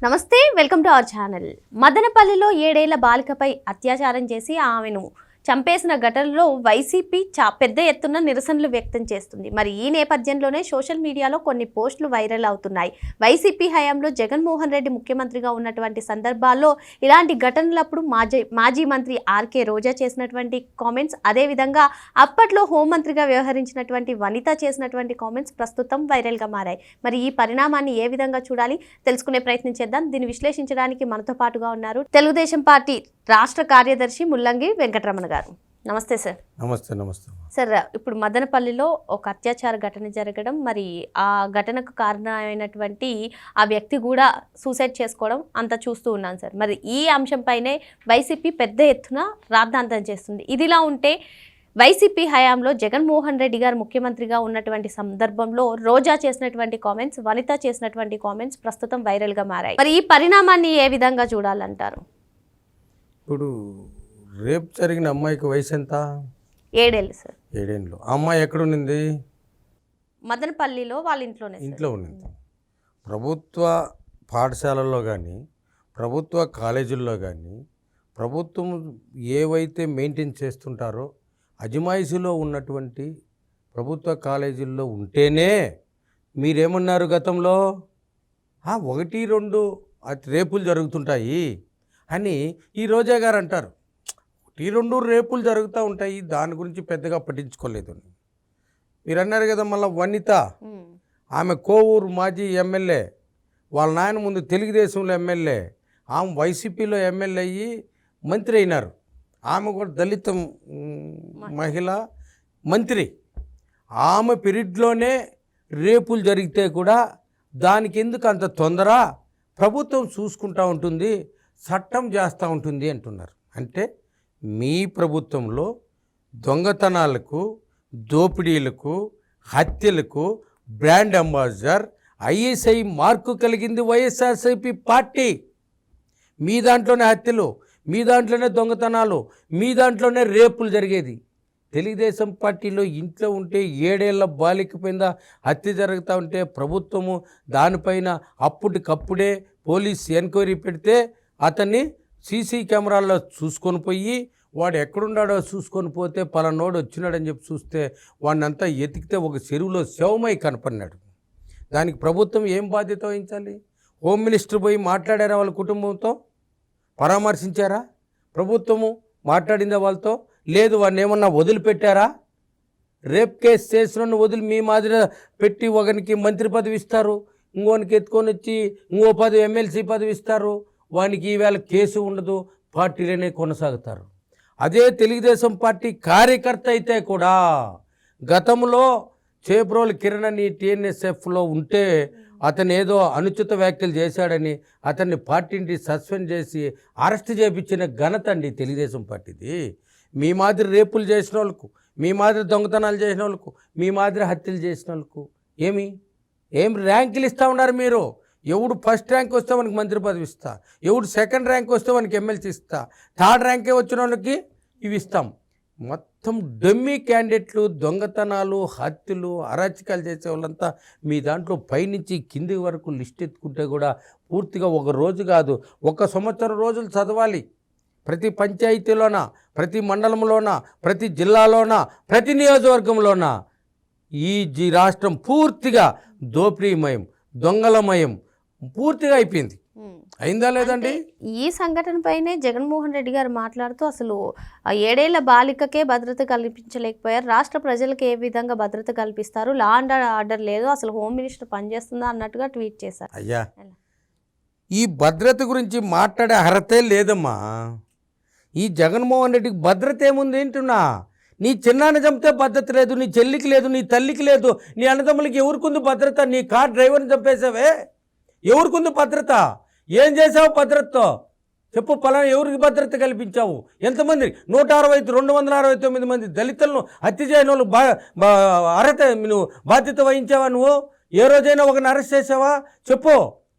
నమస్తే, welcome to our channel. మదనపల్లిలో 7 ఏళ్ల బాలికపై అత్యాచారం చేసి ఆమెను చంపేసిన ఘటనలో వైసీపీ పెద్ద ఎత్తున నిరసనలు వ్యక్తం చేస్తుంది. మరి ఈ నేపథ్యంలోనే సోషల్ మీడియాలో కొన్ని పోస్టులు వైరల్ అవుతున్నాయి. వైసీపీ హయాంలో జగన్మోహన్ రెడ్డి ముఖ్యమంత్రిగా ఉన్నటువంటి సందర్భాల్లో ఇలాంటి ఘటనలప్పుడు మాజీ మంత్రి ఆర్కే రోజా చేసినటువంటి కామెంట్స్, అదేవిధంగా అప్పట్లో హోంమంత్రిగా వ్యవహరించినటువంటి వనిత చేసినటువంటి కామెంట్స్ ప్రస్తుతం వైరల్గా మారాయి. మరి ఈ పరిణామాన్ని ఏ విధంగా చూడాలి తెలుసుకునే ప్రయత్నం చేద్దాం. దీన్ని విశ్లేషించడానికి మనతో పాటుగా ఉన్నారు తెలుగుదేశం పార్టీ రాష్ట్ర కార్యదర్శి ముల్లంగి వెంకటరమణ గారు. నమస్తే సార్. నమస్తే. నమస్తే సార్, ఇప్పుడు మదనపల్లిలో ఒక అత్యాచార ఘటన జరగడం, మరి ఆ ఘటనకు కారణమైనటువంటి ఆ వ్యక్తి కూడా సూసైడ్ చేసుకోవడం అంతా చూస్తూ ఉన్నాను సార్. మరి ఈ అంశంపైనే వైసీపీ పెద్ద ఎత్తున రాద్ధాంతం చేస్తుంది. ఇదిలా ఉంటే వైసీపీ హయాంలో జగన్మోహన్ రెడ్డి గారు ముఖ్యమంత్రిగా ఉన్నటువంటి సందర్భంలో రోజా చేసినటువంటి కామెంట్స్, వనిత చేసినటువంటి కామెంట్స్ ప్రస్తుతం వైరల్గా మారాయి. మరి ఈ పరిణామాన్ని ఏ విధంగా చూడాలంటారు? ఇప్పుడు రేపు జరిగిన అమ్మాయికి వయసు ఎంత? 7 ఏళ్ళు సార్. 7 ఏళ్ళు. ఆ అమ్మాయి ఎక్కడుంది? మదనపల్లిలో వాళ్ళ ఇంట్లో ఉండింది. ప్రభుత్వ పాఠశాలల్లో కానీ, ప్రభుత్వ కాలేజీల్లో కానీ, ప్రభుత్వం ఏవైతే మెయింటైన్ చేస్తుంటారో అజమాయిషీలో ఉన్నటువంటి ప్రభుత్వ కాలేజీల్లో ఉంటేనే మీరేమన్నారు గతంలో? 1-2 రేపులు జరుగుతుంటాయి అని ఈ రోజా గారు అంటారు. 1-2 రేపులు జరుగుతూ ఉంటాయి, దాని గురించి పెద్దగా పట్టించుకోలేదు. మీరు అన్నారు కదా మళ్ళీ వనిత, ఆమె కోవూరు మాజీ ఎమ్మెల్యే, వాళ్ళ నాయన ముందు తెలుగుదేశంలో ఎమ్మెల్యే, ఆమె వైసీపీలో ఎమ్మెల్యే అయ్యి మంత్రి అయినారు. ఆమె కూడా దళిత మహిళ మంత్రి. ఆమె పీరియడ్లోనే రేపులు జరిగితే కూడా దానికి ఎందుకు అంత తొందర? ప్రభుత్వం చూసుకుంటూ ఉంటుంది, చట్టం చేస్తూ ఉంటుంది అంటున్నారు. అంటే మీ ప్రభుత్వంలో దొంగతనాలకు, దోపిడీలకు, హత్యలకు బ్రాండ్ అంబాసిడర్ ఐఎస్ఐ మార్కు కలిగింది వైఎస్ఆర్సీపీ పార్టీ. మీ దాంట్లోనే హత్యలు, మీ దాంట్లోనే దొంగతనాలు, మీ దాంట్లోనే రేపులు జరిగేది. తెలుగుదేశం పార్టీలో ఇంట్లో ఉంటే 7 ఏళ్ల బాలిక పైన హత్య జరుగుతూ ఉంటే ప్రభుత్వము దానిపైన అప్పటికప్పుడే పోలీస్ ఎంక్వైరీ పెడితే అతన్ని సీసీ కెమెరాల్లో చూసుకొని పోయి వాడు ఎక్కడున్నాడో చూసుకొని పోతే పలానోడు వచ్చినాడని చెప్పి చూస్తే వాడినంతా ఎతికితే ఒక చెరువులో శవమై కనపడినాడు. దానికి ప్రభుత్వం ఏం బాధ్యత వహించాలి? హోమ్ మినిస్టర్ పోయి మాట్లాడారా వాళ్ళ కుటుంబంతో? పరామర్శించారా? ప్రభుత్వము మాట్లాడిందా వాళ్ళతో? లేదు. వాడిని ఏమన్నా వదిలిపెట్టారా? రేప్ కేసు చేసిన వదిలి మీ మాదిరి పెట్టి ఒకనికి మంత్రి పదవి ఇస్తారు, ఇంకోనికి ఎత్తుకొని వచ్చి ఇంకో పదవి ఎమ్మెల్సీ పదవి ఇస్తారు. వానికి ఈవేళ కేసు ఉండదు, పార్టీలోనే కొనసాగుతారు. అదే తెలుగుదేశం పార్టీ కార్యకర్త అయితే కూడా గతంలో చేబ్రోలు కిరణ్ అని టీఎన్ఎస్ఎఫ్లో ఉంటే అతను ఏదో అనుచిత వ్యాఖ్యలు చేశాడని అతన్ని పార్టీ నుండి సస్పెండ్ చేసి అరెస్ట్ చేయించిన ఘనత అండి తెలుగుదేశం పార్టీది. మీ మాదిరి రేపులు చేసిన వాళ్ళకు, మీ మాదిరి దొంగతనాలు చేసిన వాళ్ళకు, మీ మాదిరి హత్యలు చేసిన వాళ్ళకు ఏం ర్యాంకులు ఇస్తూ ఉన్నారు మీరు? ఎవడు ఫస్ట్ ర్యాంక్ వస్తే వానికి మంత్రి పదవి ఇస్తా, ఎవడు సెకండ్ ర్యాంక్ వస్తే వానికి ఎమ్మెల్సీ ఇస్తా, థర్డ్ ర్యాంకే వచ్చిన వాళ్ళకి ఇవి ఇస్తాం. మొత్తం డమ్మీ క్యాండిడేట్లు, దొంగతనాలు, హత్యలు, అరాచకాలు చేసే వాళ్ళంతా మీ దాంట్లో పైనుంచి కింది వరకు లిస్ట్ ఎత్తుకుంటే కూడా పూర్తిగా ఒక రోజు కాదు, 1 సంవత్సరం రోజులు చదవాలి. ప్రతి పంచాయతీలోన, ప్రతి మండలంలోన, ప్రతి జిల్లాలోన, ప్రతి నియోజకవర్గంలోన ఈ రాష్ట్రం పూర్తిగా దోపిడీమయం, దొంగలమయం పూర్తిగా అయిపోయింది. అయిందా లేదండి? ఈ సంఘటన పైనే జగన్మోహన్ రెడ్డి గారు మాట్లాడుతూ అసలు 7 ఏళ్ల బాలికకే భద్రత కల్పించలేకపోయారు, రాష్ట్ర ప్రజలకు ఏ విధంగా భద్రత కల్పిస్తారు, లా అండ్ ఆర్డర్ లేదు, అసలు హోమ్ మినిస్టర్ పనిచేస్తుందా అన్నట్టుగా ట్వీట్ చేశారు. అయ్యా, ఈ భద్రత గురించి మాట్లాడే అర్హతే లేదమ్మా. ఈ జగన్మోహన్ రెడ్డికి భద్రత ఏముంది ఏంటున్నా? నీ చిన్నాన్న చంపితే భద్రత లేదు, నీ చెల్లికి లేదు, నీ తల్లికి లేదు, నీ అన్నదమ్ములకి ఎవరికుంది భద్రత? నీ కార్ డ్రైవర్ని చంపేసావే, ఎవరికుంది భద్రత? ఏం చేసావు భద్రతతో? చెప్పు. పలానా ఎవరికి భద్రత కల్పించావు? ఎంతమంది? 269 మంది దళితులను హత్య చేయని వాళ్ళు అర్హత నువ్వు బాధ్యత వహించావా? నువ్వు ఏ రోజైనా ఒకరిని అరెస్ట్ చేసావా? చెప్పు.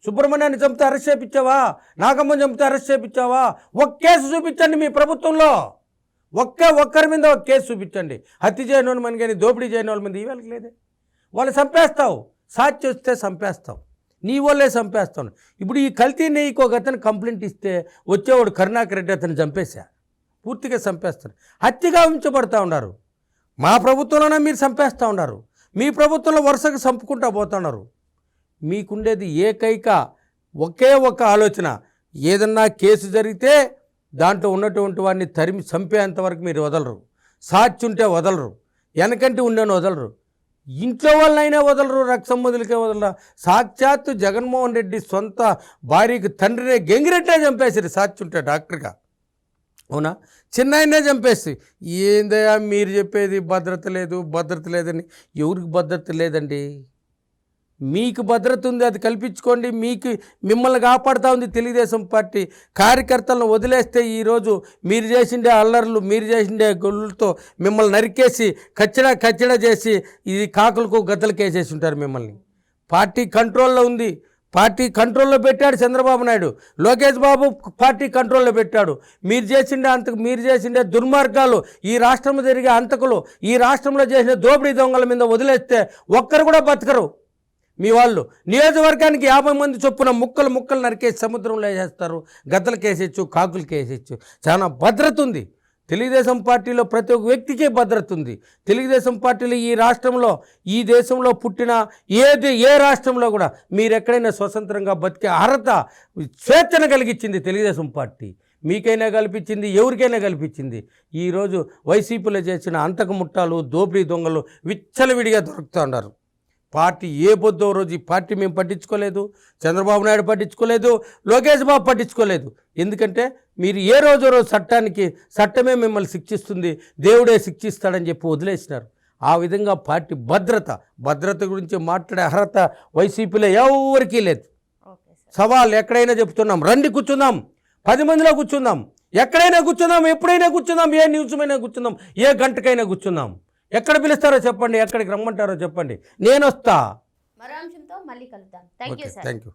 సుబ్రహ్మణ్యాన్ని చంపితే అరెస్ట్ చేయించావా? నాగమ్మని చంపితే అరెస్ట్ చేయించావా? ఒక కేసు చూపించండి మీ ప్రభుత్వంలో. ఒక్కరి మీద ఒక కేసు చూపించండి. హత్య చేయని వాళ్ళ మంది కానీ, దోపిడీ చేయని వాళ్ళ మంది ఇవాళకి లేదే. వాళ్ళు చంపేస్తావు, సాక్షి వస్తే చంపేస్తావు. నీ వల్లే చంపేస్తాను. ఇప్పుడు ఈ కల్తీ నెయ్యికి ఒక అతను కంప్లైంట్ ఇస్తే వచ్చేవాడు కరుణాకర్ రెడ్డి అతను చంపేశా, పూర్తిగా చంపేస్తారు. హత్యగా ఉంచబడతా ఉన్నారు. మా ప్రభుత్వంలోనే మీరు చంపేస్తూ ఉన్నారు. మీ ప్రభుత్వంలో వరుసగా చంపుకుంటూ పోతున్నారు. మీకుండేది ఏకైక ఒకే ఒక ఆలోచన, ఏదన్నా కేసు జరిగితే దాంట్లో ఉన్నటువంటి వాడిని తరిమి చంపేంతవరకు మీరు వదలరు. సాక్షి వదలరు, వెనకంటి ఉండని వదలరు, ఇంట్లో వాళ్ళైనా వదలరు, రక్త సంబంధులకే వదలరు. సాక్షాత్తు జగన్మోహన్ రెడ్డి సొంత భార్యకి తండ్రినే గెంగిరెట్టే చంపేసారు సాక్షి డాక్టర్గా. అవునా? చిన్నాయనే చంపేసి ఏందయ్యా మీరు చెప్పేది భద్రత లేదని. ఎవరికి భద్రత లేదండి? మీకు భద్రత ఉంది, అది కల్పించుకోండి. మిమ్మల్ని కాపాడుతూ ఉంది తెలుగుదేశం పార్టీ. కార్యకర్తలను వదిలేస్తే ఈరోజు మీరు చేసిండే అల్లర్లు, మీరు చేసిండే గొల్లులతో మిమ్మల్ని నరికేసి కచ్చడా చేసి ఇది కాకులకు గద్దలకి వేసేసి ఉంటారు మిమ్మల్ని. పార్టీ కంట్రోల్లో ఉంది, పార్టీ కంట్రోల్లో పెట్టాడు చంద్రబాబు నాయుడు. లోకేష్ బాబు పార్టీ కంట్రోల్లో పెట్టాడు. మీరు చేసిండే దుర్మార్గాలు, ఈ రాష్ట్రంలో జరిగే అంతకులు, ఈ రాష్ట్రంలో చేసిన దోపిడీ దొంగల మీద వదిలేస్తే ఒక్కరు కూడా బతకరు. మీ వాళ్ళు నియోజకవర్గానికి 50 మంది చొప్పున ముక్కలు నరికేసి సముద్రంలో వేసేస్తారు, గద్దలకి వేసేయచ్చు, కాకులకి వేసేయచ్చు. చాలా భద్రత ఉంది తెలుగుదేశం పార్టీలో. ప్రతి ఒక్క వ్యక్తికి భద్రత ఉంది తెలుగుదేశం పార్టీలో. ఈ దేశంలో పుట్టిన ఏ రాష్ట్రంలో కూడా మీరు ఎక్కడైనా స్వతంత్రంగా బతికే అర్హత, స్వేచ్ఛను కలిగించింది తెలుగుదేశం పార్టీ. మీకైనా కల్పించింది, ఎవరికైనా కల్పించింది. ఈరోజు వైసీపీలో చేసిన అంతకు ముట్టాలు, దోపిడీ దొంగలు విచ్చలవిడిగా దొరుకుతూ ఉన్నారు. పార్టీ ఏ పొద్దో రోజు ఈ పార్టీ మేము పట్టించుకోలేదు, చంద్రబాబు నాయుడు పట్టించుకోలేదు, లోకేష్ బాబు పట్టించుకోలేదు. ఎందుకంటే మీరు ఏ రోజు చట్టమే మిమ్మల్ని శిక్షిస్తుంది, దేవుడే శిక్షిస్తాడని చెప్పి వదిలేసినారు. ఆ విధంగా పార్టీ భద్రత గురించి మాట్లాడే అర్హత వైసీపీలో ఎవరికీ లేదు. సవాల్ ఎక్కడైనా చెప్తున్నాం, రండి కూర్చుందాం, 10 మందిలో కూర్చుందాం, ఎక్కడైనా కూర్చుందాం, ఎప్పుడైనా కూర్చుందాం, ఏ న్యూస్మైనా కూర్చుందాం, ఏ గంటకైనా కూర్చుందాం. ఎక్కడ పిలుస్తారో చెప్పండి, ఎక్కడికి రమ్మంటారో చెప్పండి, నేను వస్తా. మరో అంశంతో మళ్ళీ కలుద్దాం. Thank you sir. Thank you.